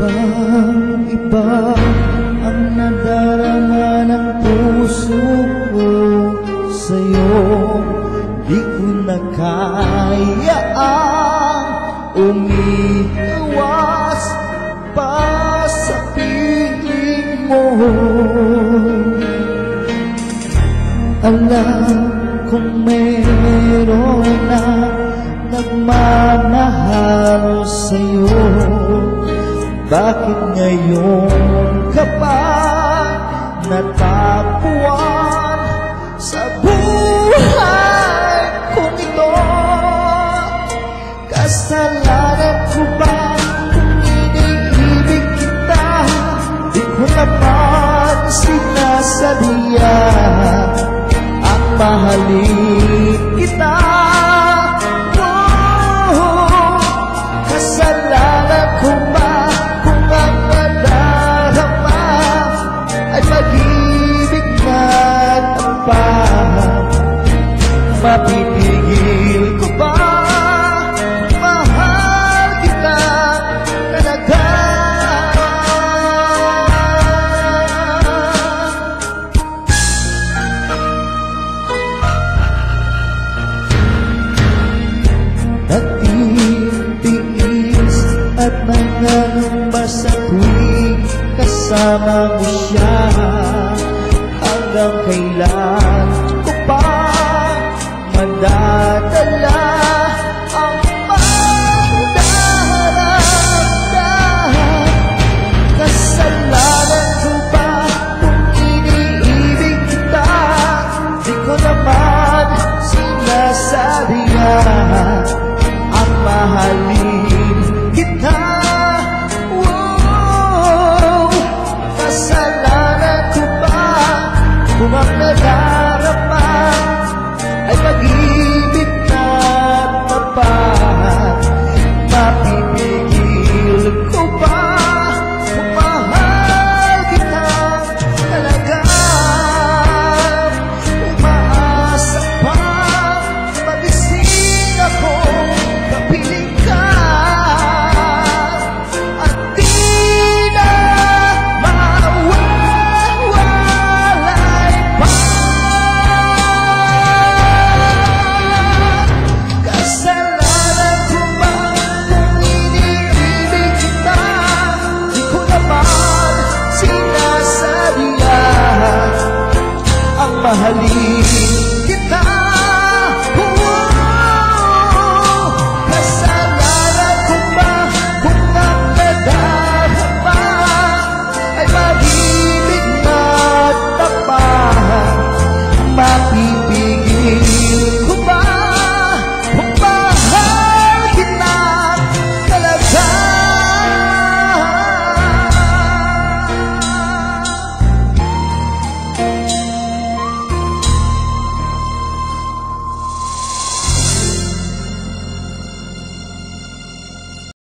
Ibang-iba ang nadarama ng puso ko sa'yo. Di ko na kayaang umiiwas pa sa piling mo. Alam kong meron na nagmamahal sa'yo. Bakit ngayon ka pa natapuan sa buhay kong ito? Kasalanan ko ba kung iniibig kita? Di ko naman sinasadya ang mahalin kita. Kasalanan ko ba kung ang nadarama ay pag-ibig na tapat? Mapipigil ko ba kung mahal kita talaga? Nagtitiis at nangangamba sa tuwing kasama mo siya. Hanggang kailan ko pa madadala ang pagdaramdam? Kasalanan ko ba kung iniibig kita? Di ko naman sinasadya ang mahalin kita. Kasalanan ko ba kung ang nadarama ay pag-ibig na tapat? Mapipigil ko ba kung mahal kita talaga? Umaasa pa magising ako kapiling ka at di na mawawalay pa. Kasalanan ko ba kung iniibig kita? Di ko naman sinasadya ang mahal